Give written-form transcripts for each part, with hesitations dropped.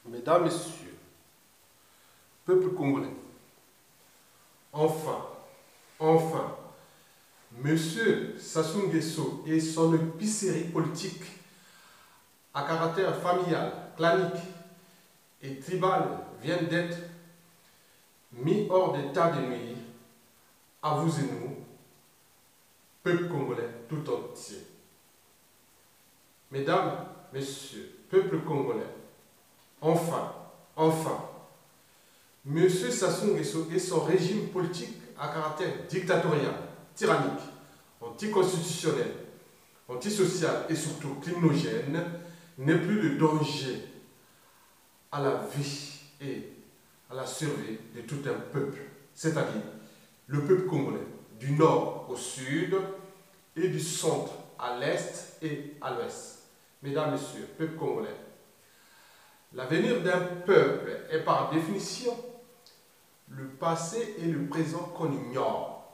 Mesdames, Messieurs, peuple congolais, enfin, Monsieur Sassou Nguesso et son épicerie politique à caractère familial, clanique et tribal viennent d'être mis hors d'état de nuire à vous et nous, peuple congolais tout entier. Mesdames, Messieurs, peuple congolais, enfin, Monsieur Sassou Nguesso et son régime politique à caractère dictatorial, tyrannique, anticonstitutionnel, antisocial et surtout criminogène n'est plus de danger à la vie et à la survie de tout un peuple, c'est-à-dire le peuple congolais, du nord au sud et du centre à l'est et à l'ouest. Mesdames, Messieurs, peuple congolais, l'avenir d'un peuple est par définition le passé et le présent qu'on ignore.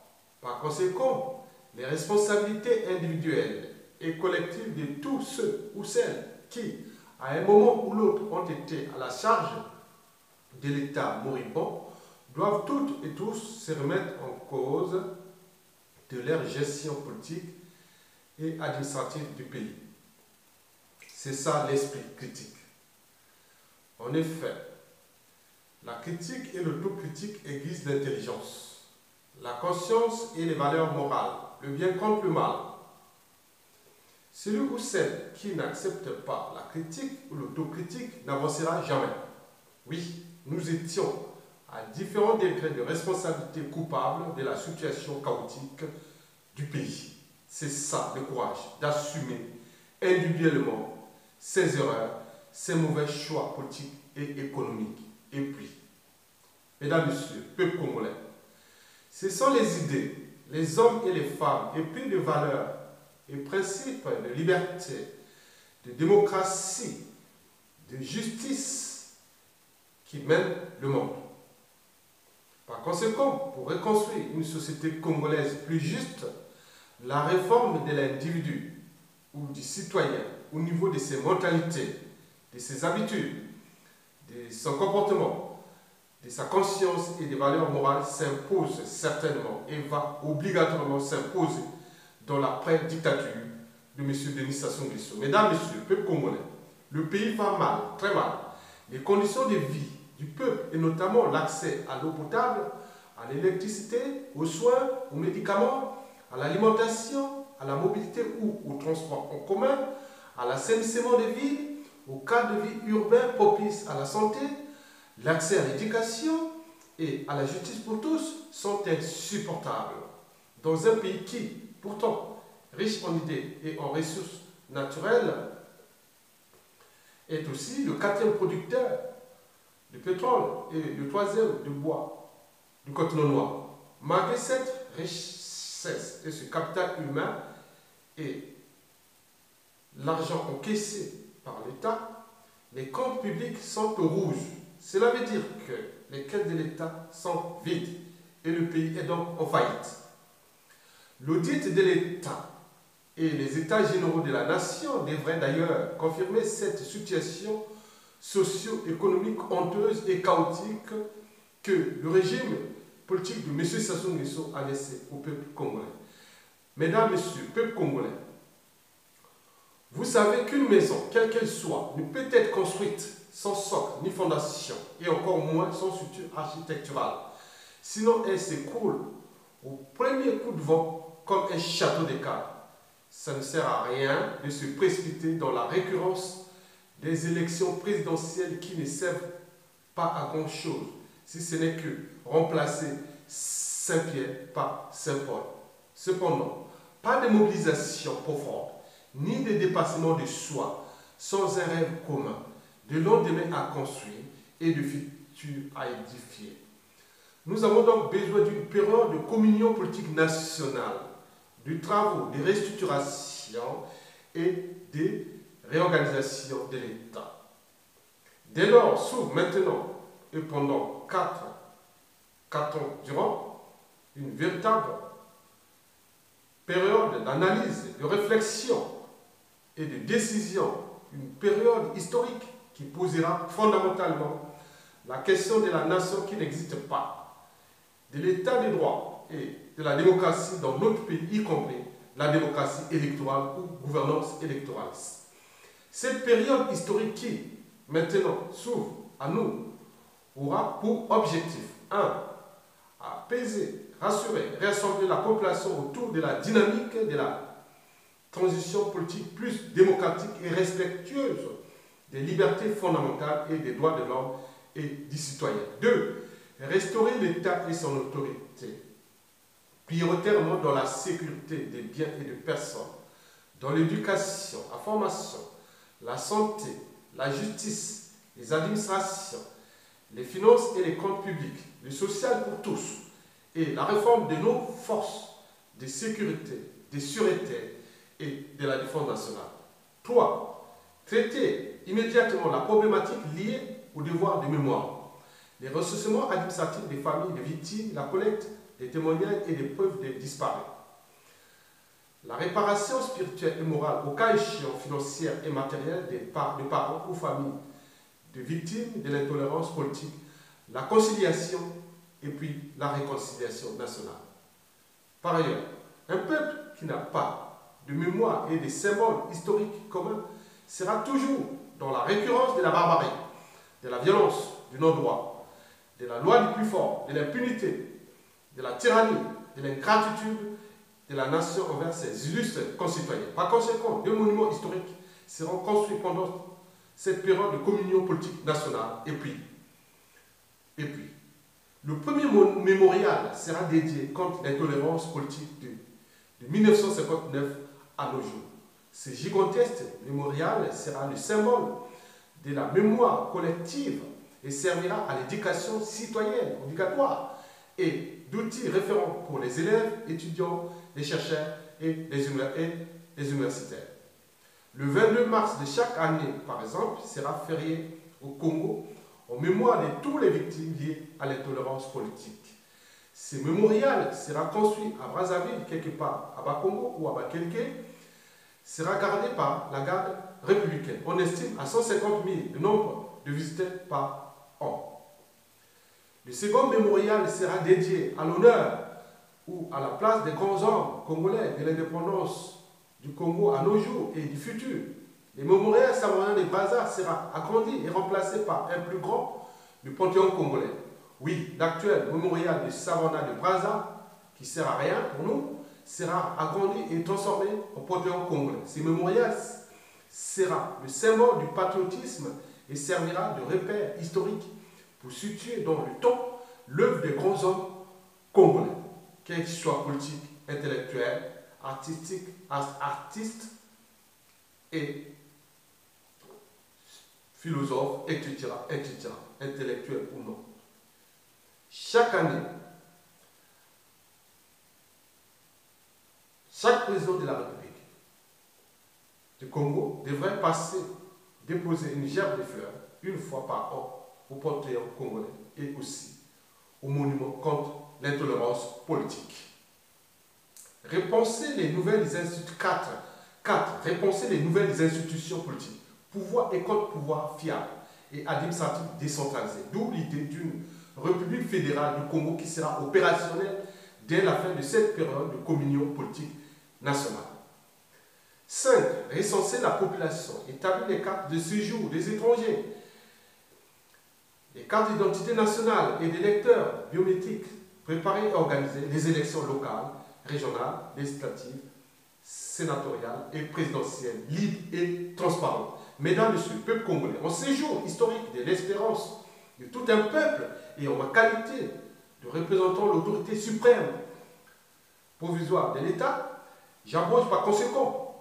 Par conséquent, les responsabilités individuelles et collectives de tous ceux ou celles qui, à un moment ou l'autre, ont été à la charge de l'État moribond, doivent toutes et tous se remettre en cause de leur gestion politique et administrative du pays. C'est ça l'esprit critique. En effet, la critique et l'autocritique aiguisent l'intelligence, la conscience et les valeurs morales, le bien contre le mal. Celui ou celle qui n'accepte pas la critique ou l'autocritique n'avancera jamais. Oui, nous étions à différents degrés de responsabilité coupable de la situation chaotique du pays. C'est ça le courage d'assumer individuellement ses erreurs, ses mauvais choix politiques et économiques. Et puis, mesdames, messieurs, peuple congolais, ce sont les idées, les hommes et les femmes épris de valeurs et principes de liberté, de démocratie, de justice qui mènent le monde. Par conséquent, pour reconstruire une société congolaise plus juste, la réforme de l'individu ou du citoyen au niveau de ses mentalités, de ses habitudes, de son comportement, de sa conscience et des valeurs morales s'impose certainement et va obligatoirement s'imposer dans l'après-dictature de M. Denis Sassou Nguesso. Mesdames, Messieurs, peuple congolais, le pays va mal, très mal. Les conditions de vie du peuple et notamment l'accès à l'eau potable, à l'électricité, aux soins, aux médicaments, à l'alimentation, à la mobilité ou au transport en commun, à l'assainissement des villes, au cadre de vie urbain propice à la santé, l'accès à l'éducation et à la justice pour tous sont insupportables. Dans un pays qui, pourtant, riche en idées et en ressources naturelles, est aussi le 4e producteur de pétrole et le 3e de bois du continent noir. Malgré cette richesse et ce capital humain et l'argent encaissé par l'État, les comptes publics sont au rouge. Cela veut dire que les caisses de l'État sont vides et le pays est donc en faillite. L'audit de l'État et les États généraux de la nation devraient d'ailleurs confirmer cette situation socio-économique honteuse et chaotique que le régime politique de M. Sassou Nguesso a laissé au peuple congolais. Mesdames, Messieurs, peuple congolais, vous savez qu'une maison, quelle qu'elle soit, ne peut être construite sans socle ni fondation, et encore moins sans structure architecturale. Sinon, elle s'écroule au premier coup de vent comme un château de cartes. Ça ne sert à rien de se précipiter dans la récurrence des élections présidentielles qui ne servent pas à grand-chose, si ce n'est que remplacer Saint-Pierre par Saint-Paul. Cependant, pas de mobilisation profonde, ni de dépassement de soi, sans un rêve commun, de lendemain à construire et de futur à édifier. Nous avons donc besoin d'une période de communion politique nationale, de travaux, de restructuration et de réorganisation de l'État. Dès lors, s'ouvre maintenant et pendant 4 ans durant, une véritable période d'analyse, de réflexion et de décision, une période historique qui posera fondamentalement la question de la nation qui n'existe pas, de l'état de droit et de la démocratie dans notre pays, y compris la démocratie électorale ou gouvernance électorale. Cette période historique qui, maintenant, s'ouvre à nous, aura pour objectif 1. Apaiser, rassurer, rassembler la population autour de la dynamique de la transition politique plus démocratique et respectueuse des libertés fondamentales et des droits de l'homme et du citoyen. 2. Restaurer l'État et son autorité, prioritairement dans la sécurité des biens et des personnes, dans l'éducation, la formation, la santé, la justice, les administrations, les finances et les comptes publics, le social pour tous et la réforme de nos forces de sécurité, de sûreté et de la défense nationale. 3. Traiter immédiatement la problématique liée au devoir de mémoire, les ressourcements administratifs des familles des victimes, la collecte des témoignages et des preuves des disparus. La réparation spirituelle et morale, au cas échéant financière et matérielle des parents ou familles de victimes de l'intolérance politique, la conciliation et puis la réconciliation nationale. Par ailleurs, un peuple qui n'a pas de mémoire et des symboles historiques communs sera toujours dans la récurrence de la barbarie, de la violence, du non-droit, de la loi du plus fort, de l'impunité, de la tyrannie, de l'ingratitude de la nation envers ses illustres concitoyens. Par conséquent, deux monuments historiques seront construits pendant cette période de communion politique nationale. Et puis, le premier mémorial sera dédié contre l'intolérance politique de 1959 à nos jours. Ce gigantesque mémorial sera le symbole de la mémoire collective et servira à l'éducation citoyenne obligatoire et d'outils référents pour les élèves, étudiants, les chercheurs et les universitaires. Le 22 mars de chaque année, par exemple, sera férié au Congo en mémoire de toutes les victimes liées à l'intolérance politique. Ce mémorial sera construit à Brazzaville, quelque part à Bakongo ou à Bakelke, sera gardé par la garde républicaine. On estime à 150 000 le nombre de visiteurs par an. Le second mémorial sera dédié à l'honneur ou à la place des grands hommes congolais de l'indépendance du Congo à nos jours et du futur. Le mémorial samoyen de Brazza sera agrandi et remplacé par un plus grand, le Panthéon congolais. Oui, l'actuel mémorial de Savona de Brazza, qui ne sert à rien pour nous, sera agrandi et transformé en Panthéon congolais. Ce mémorial sera le symbole du patriotisme et servira de repère historique pour situer dans le temps l'œuvre des grands hommes congolais, qu'ils soient politiques, intellectuels, artistes et philosophes, etc., intellectuels ou non. Chaque année, chaque président de la République du Congo devrait déposer une gerbe de fleurs une fois par an au Panthéon congolais et aussi au monument contre l'intolérance politique. Repenser les nouvelles institutions politiques, pouvoir et contre-pouvoir fiable et administratif décentralisé, d'où l'idée d'une République fédérale du Congo qui sera opérationnelle dès la fin de cette période de communion politique nationale. 5. Recenser la population, établir les cartes de séjour des étrangers, les cartes d'identité nationale et des électeurs biométriques, préparer et organiser les élections locales, régionales, législatives, sénatoriales et présidentielles, libres et transparentes. Mesdames, Messieurs, peuple congolais, en séjour historique de l'espérance de tout un peuple et en ma qualité de représentant l'autorité suprême provisoire de l'État, j'abroge par conséquent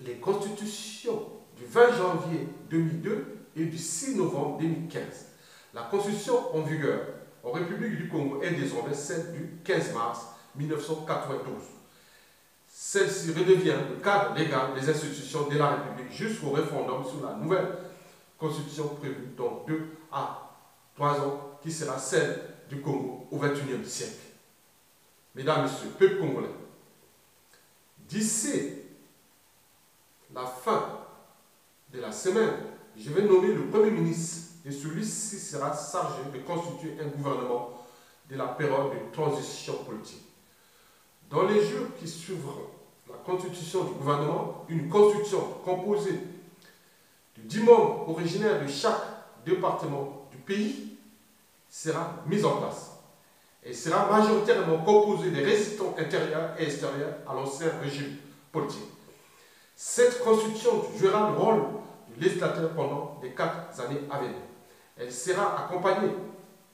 les constitutions du 20 janvier 2002 et du 6 novembre 2015. La constitution en vigueur en République du Congo est désormais celle du 15 mars 1992. Celle-ci redevient le cadre légal des institutions de la République jusqu'au référendum sur la nouvelle constitution prévue dans 2 à 3 ans, qui sera celle du Congo au XXIe siècle. Mesdames, Messieurs, peuple congolais, d'ici la fin de la semaine je vais nommer le Premier ministre et celui-ci sera chargé de constituer un gouvernement de la période de transition politique. Dans les jours qui suivront la constitution du gouvernement, une constitution composée de 10 membres originaires de chaque département du pays sera mise en place. Elle sera majoritairement composée des résistants intérieurs et extérieurs à l'ancien régime politique. Cette constitution jouera le rôle du législateur pendant les 4 années à venir. Elle sera accompagnée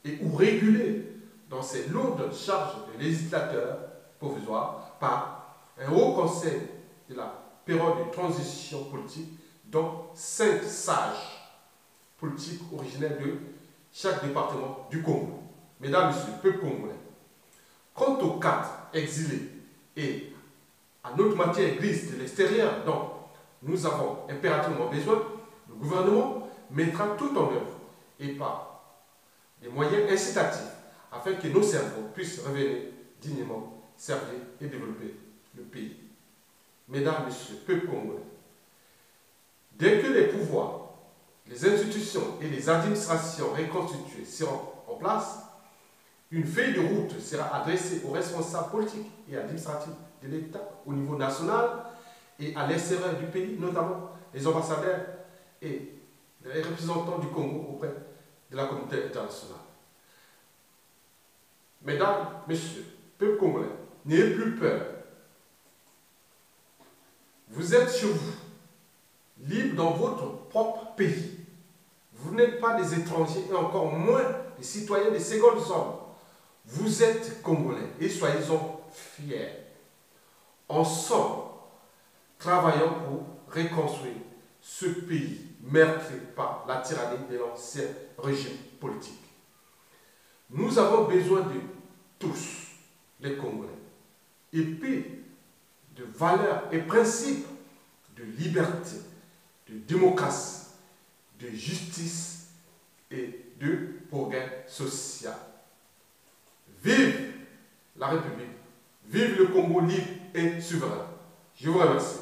et ou régulée dans ses lourdes charges de législateur provisoire par un haut conseil de la période de transition politique dont 5 sages politiques originaires de chaque département du Congo. Mesdames, Messieurs, peuple congolais, quant aux 4 exilés et à notre matière grise de l'extérieur dont nous avons impérativement besoin, le gouvernement mettra tout en œuvre et par des moyens incitatifs afin que nos cerveaux puissent revenir dignement, servir et développer le pays. Mesdames, Messieurs, peuple congolais, dès que les pouvoirs, les institutions et les administrations reconstituées seront en place, une feuille de route sera adressée aux responsables politiques et administratifs de l'État au niveau national et à l'extérieur du pays, notamment les ambassadeurs et les représentants du Congo auprès de la communauté internationale. Mesdames, Messieurs, peuple congolais, n'ayez plus peur. Vous êtes chez vous, libre dans votre propre pays. Vous n'êtes pas des étrangers et encore moins des citoyens de seconde zone. Vous êtes Congolais et soyez-en fiers. Ensemble, travaillons pour reconstruire ce pays meurtri par la tyrannie de l'ancien régime politique. Nous avons besoin de tous, les Congolais, épais de valeurs et principes de liberté, de démocratie, de justice et de progrès social. Vive la République, vive le Congo libre et souverain. Je vous remercie.